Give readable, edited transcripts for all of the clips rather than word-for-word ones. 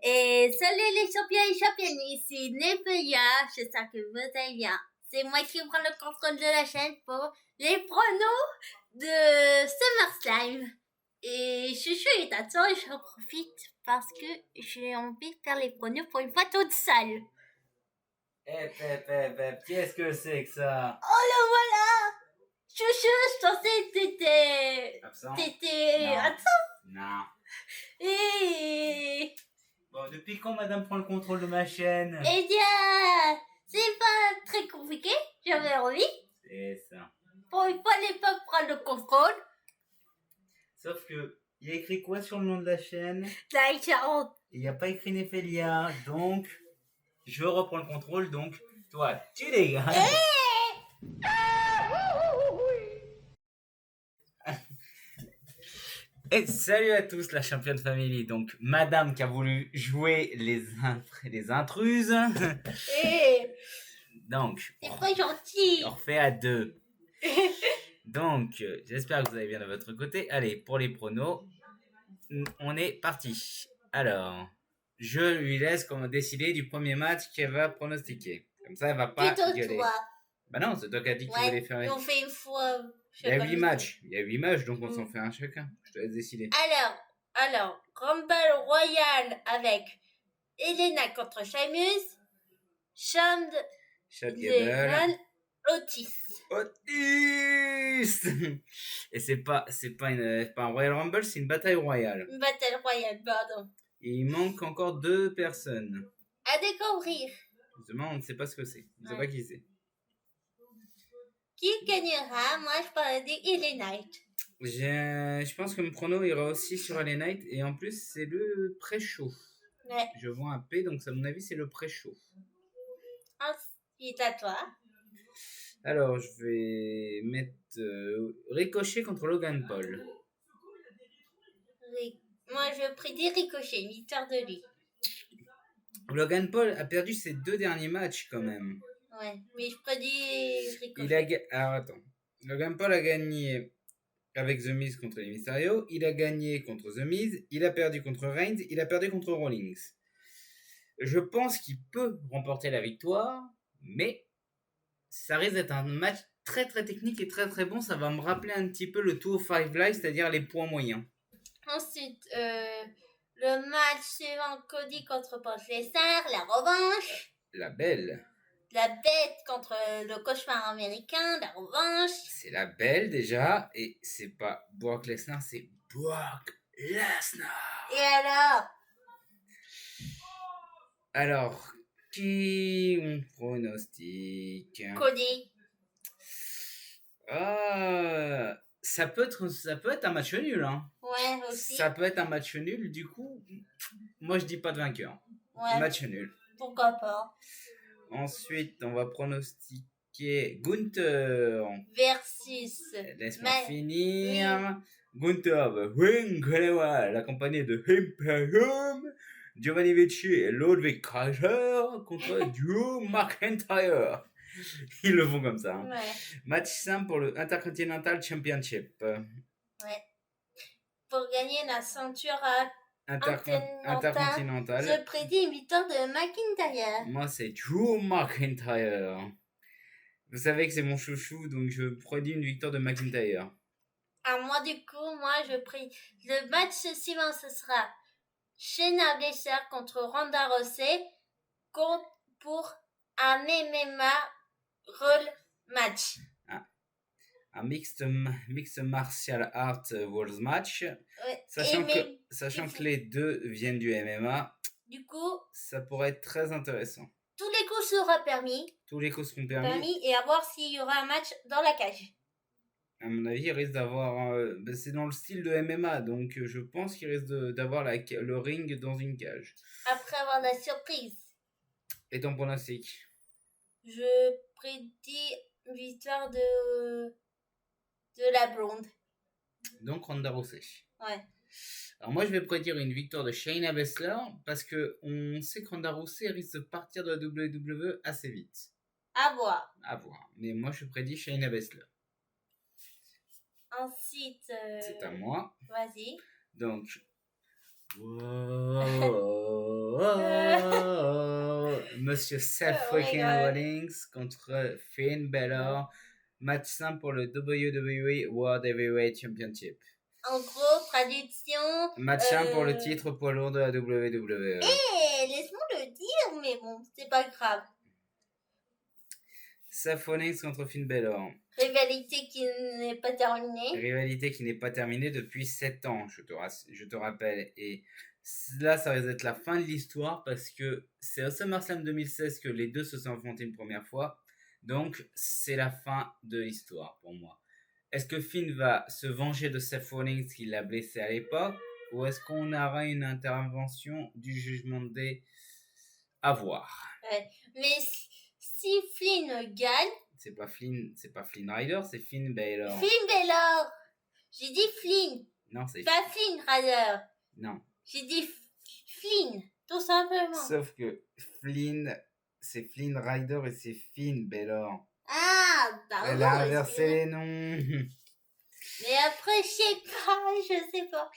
Et salut les champions et championnes, ici Nevelia, j'espère que vous allez bien. C'est moi qui prends le contrôle de la chaîne pour les pronos de SummerSlam. Et Chouchou est à temps et j'en profite parce que j'ai envie de faire les pronos pour une fois toute seule. Qu'est-ce que c'est que ça? Oh le voilà! Chouchou, je pensais que t'étais... Absent? T'étais Non. absent. Non. Et... Bon, depuis quand madame prend le contrôle de ma chaîne? Eh bien, c'est pas très compliqué, j'avais envie. C'est ça. Bon, il fallait pas prendre le contrôle. Sauf que, il y a écrit quoi sur le nom de la chaîne? Là, 40. Il n'y a pas écrit Nephelia, donc je reprends le contrôle, donc toi, tu dégages. Et salut à tous la championne family, donc madame qui a voulu jouer les intruses. Donc, C'est pas gentil. on refait à deux. Donc, j'espère que vous allez bien de votre côté. Allez, pour les pronos, on est parti. Alors, je lui laisse décider du premier match qu'elle va pronostiquer. Comme ça, elle va pas Plutôt gueuler. toi. Bah non, c'est toi qui as dit que tu voulais faire. On fait une fois. Il y a 8 matchs. Il y a 8 matchs, donc on s'en fait un chacun. Je te laisse décider. Alors, Rumble Royal avec Elena contre Sheamus, Chad Gable, Otis. Et c'est pas un Royal Rumble, c'est une bataille royale. Une bataille royale, pardon. Et il manque encore 2 personnes. À découvrir. Justement, on ne sait pas ce que c'est. On ne sait pas qui c'est. Qui gagnera? Moi, je parlais d'Ellie Knight. Je pense que mon prono ira aussi sur LA Knight. Et en plus, c'est le pré-show. Ouais. Je vois un P, donc à mon avis, c'est le pré-show. Ensuite, à toi. Alors, je vais mettre Ricochet contre Logan Paul. Moi, je prédis Ricochet, une victoire de lui. Logan Paul a perdu ses 2 derniers matchs quand même. Ouais, mais je prédis Ricochet. Alors attends. Logan Paul a gagné avec The Miz contre les Mysterio. Il a gagné contre The Miz. Il a perdu contre Reigns. Il a perdu contre Rollins. Je pense qu'il peut remporter la victoire, mais ça risque d'être un match très très technique et très très bon. Ça va me rappeler un petit peu le 205 Live, c'est-à-dire les points moyens. Ensuite, le match suivant, Cody contre Brock Lesnar, la revanche. La belle. La bête contre le cauchemar américain, la revanche. C'est la belle déjà, et c'est pas Brock Lesnar, c'est Brock Lesnar. Et alors? Alors, qui on pronostique? Cody. Ça peut être un match nul, hein. Ouais, aussi. Ça peut être un match nul, du coup, moi je dis pas de vainqueur. Ouais. Match nul. Pourquoi pas? Ensuite, on va pronostiquer Gunther versus. Laisse-moi finir. Gunther va vaincre l'accompagné de Imperium, Giovanni Vinci et Ludwig Kaiser contre Drew McIntyre. Ils le font comme ça. Hein. Ouais. Match simple pour le Intercontinental Championship. Ouais. Pour gagner la ceinture intercontinental. Je prédis une victoire de McIntyre. Moi, c'est Drew McIntyre. Vous savez que c'est mon chouchou, donc je prédis une victoire de McIntyre. Moi, du coup, je prédis. Le match suivant, ce sera Shayna Baszler contre Ronda Rousey pour un MMA Roll match. Un mixed martial art world match. Ouais. Sachant que les deux viennent du MMA. Du coup, ça pourrait être très intéressant. Tous les coups seront permis. Tous les coups seront permis. Et à voir s'il y aura un match dans la cage. À mon avis, il risque d'avoir... c'est dans le style de MMA, donc je pense qu'il risque d'avoir le ring dans une cage. Après avoir la surprise. Et ton pronostic? Je prédis une victoire de la blonde. Donc Ronda Rousey. Ouais. Alors moi, je vais prédire une victoire de Shayna Baszler parce que on sait que Ronda Rousey risque de partir de la WWE assez vite. À voir. Mais moi, je prédis Shayna Baszler. Ensuite... c'est à moi. Vas-y. Donc... Monsieur Seth Oh my freaking God. Rollins contre Finn Balor. Match simple pour le WWE World Heavyweight Championship. En gros, traduction. Match simple pour le titre poids lourd de la WWE. Laisse-moi le dire, mais bon, c'est pas grave. Seth Rollins contre Finn Balor. Rivalité qui n'est pas terminée. Rivalité qui n'est pas terminée depuis 7 ans, je te rappelle. Et là, ça risque d'être la fin de l'histoire parce que c'est au SummerSlam 2016 que les deux se sont affrontés une première fois. Donc, c'est la fin de l'histoire pour moi. Est-ce que Finn va se venger de Seth Rollins qui l'a blessé à l'époque, ou est-ce qu'on aura une intervention du Judgment Day à voir? Ouais. Mais si Flynn gagne, C'est pas Flynn Rider, c'est Finn Balor. Finn Balor. J'ai dit Flynn, Non, c'est pas Flynn Rider. non. J'ai dit Flynn, tout simplement. Sauf que Flynn, c'est Flynn Rider et c'est Finn Balor. Ah, pardon. Elle a inversé les noms. Mais après, je sais pas.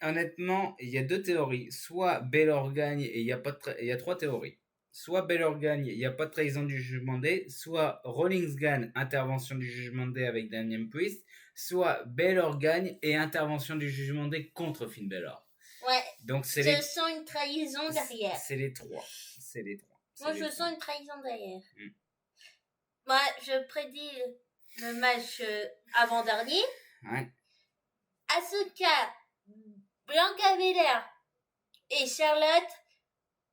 Honnêtement, il y a deux théories. Soit Balor gagne et il y a trois théories. Soit Balor gagne, il n'y a pas de trahison du Judgment Day. Soit Rollins gagne, intervention du Judgment Day avec Damian Priest. Soit Balor gagne et intervention du Judgment Day contre Finn Balor. Ouais. Donc Je sens une trahison derrière. C'est les trois. Moi, je sens une trahison derrière. Mm. Moi, je prédis le match avant-dernier. Ouais. Asuka, Bianca Belair et Charlotte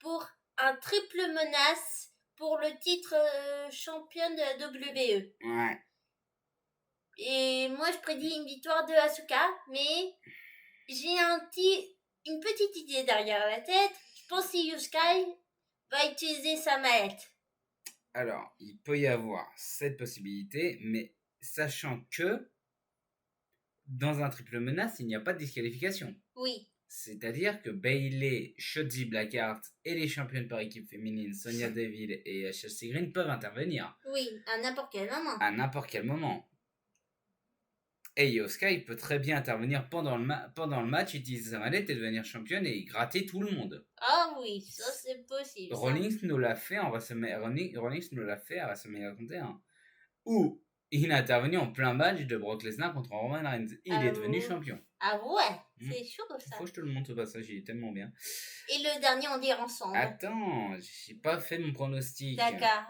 pour un triple menace pour le titre championne de la WWE. Ouais. Et moi, je prédis une victoire de Asuka, mais j'ai une petite idée derrière la tête. Je pense que Io Sky va utiliser sa mallette. Alors, il peut y avoir cette possibilité, mais sachant que dans un triple menace, il n'y a pas de disqualification. Oui. C'est-à-dire que Bayley, Shotzi Blackheart et les championnes par équipe féminine Sonya Deville et Chelsea Green peuvent intervenir. Oui, à n'importe quel moment. À n'importe quel moment. Et Io Sky peut très bien intervenir pendant le match, utiliser sa mallette et devenir championne et gratter tout le monde. Ah oui, ça c'est possible. Rollins nous l'a fait à WrestleMania 31. Où il a intervenu en plein match de Brock Lesnar contre Roman Reigns. Il est devenu champion. Ah ouais, c'est chaud ça. Faut que je te le montre au passage, il est tellement bien. Et le dernier, on dit ensemble. Attends, j'ai pas fait mon pronostic. D'accord.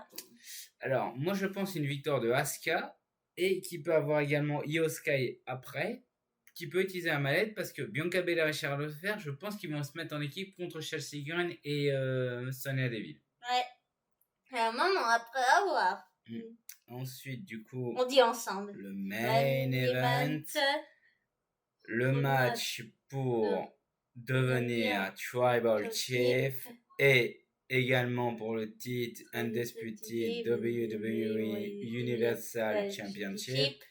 Alors, moi je pense une victoire de Asuka et qui peut avoir également Io Sky après, qui peut utiliser la mallette parce que Bianca Belair et Charlotte Flair, je pense qu'ils vont se mettre en équipe contre Chelsea Green et Sonya Deville. Ouais. Un moment après avoir. Ensuite, du coup, on dit ensemble. Le main event. Le match pour devenir Tribal Chief et également pour le titre Undisputed WWE Universal Championship.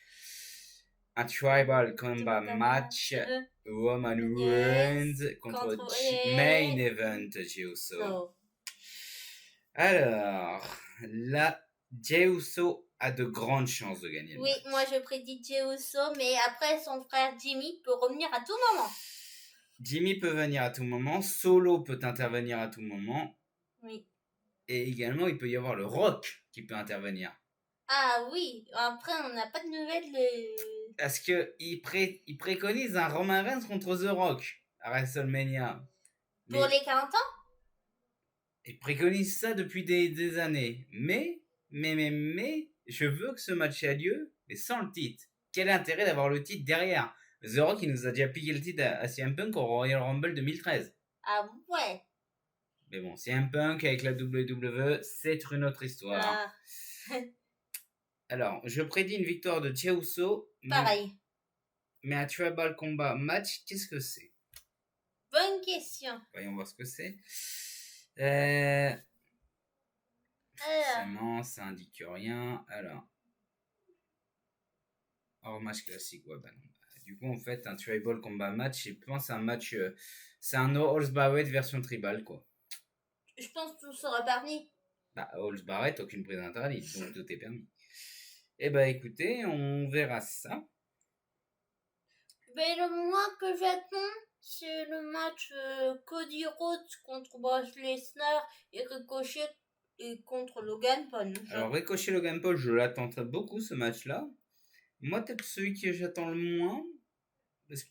Un Tribal Combat match Roman Reigns contre Main Event Jey Uso. Alors, là, Jey Uso a de grandes chances de gagner. Oui, moi je prédis Jey Uso, mais après son frère Jimmy peut revenir à tout moment. Jimmy peut venir à tout moment, Solo peut intervenir à tout moment. Oui. Et également, il peut y avoir le Rock qui peut intervenir. Ah oui, après on n'a pas de nouvelles Parce qu'il préconise un Roman Reigns contre The Rock à WrestleMania. Pour les 40 ans. Il préconise ça depuis des années. Mais, je veux que ce match ait lieu, mais sans le titre. Quel intérêt d'avoir le titre derrière? The Rock, il nous a déjà piqué le titre à CM Punk au Royal Rumble 2013. Ah ouais. Mais bon, CM Punk avec la WWE, c'est une autre histoire. Alors, je prédis une victoire de Jey Uso. Pareil. Mais un Tribal Combat match, qu'est-ce que c'est? Bonne question. Voyons voir ce que c'est. Forcément, ça indique rien. Alors. Hors match classique, ouais, bah non. Du coup, en fait, un Tribal Combat match, je pense un match. C'est un No Holds Barrett version tribal, quoi. Je pense que tout sera permis. Bah, Holds Barrett, aucune prise d'interdit, donc tout est permis. Eh bah, écoutez, on verra ça. Mais le moins que j'attends, c'est le match Cody Rhodes contre Brock Lesnar et Ricochet et contre Logan Paul. Alors, Ricochet Logan Paul, je l'attends beaucoup ce match-là. Moi, peut-être celui que j'attends le moins, parce que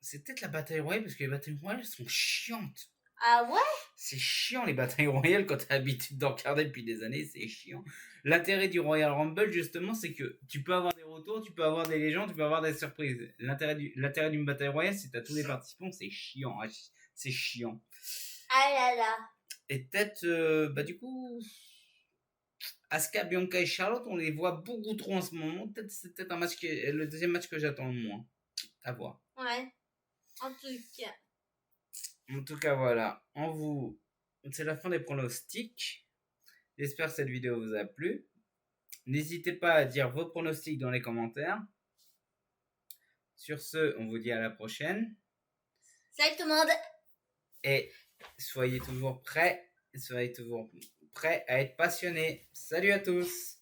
c'est peut-être la bataille royale, parce que les batailles royales sont chiantes. Ah ouais? C'est chiant les batailles royales quand t'as l'habitude d'en regarder depuis des années, c'est chiant. L'intérêt du Royal Rumble, justement, c'est que tu peux avoir des retours, tu peux avoir des légendes, tu peux avoir des surprises. L'intérêt d'une bataille royale, c'est que t'as tous les participants, c'est chiant. C'est chiant. Ah là là. Et peut-être, du coup, Asuka, Bianca et Charlotte, on les voit beaucoup trop en ce moment. Peut-être c'est peut-être le deuxième match que j'attends le moins. À voir. Ouais. En tout cas. En tout cas, voilà. C'est la fin des pronostics. J'espère que cette vidéo vous a plu. N'hésitez pas à dire vos pronostics dans les commentaires. Sur ce, on vous dit à la prochaine. Salut tout le monde. Et soyez toujours prêts à être passionnés. Salut à tous.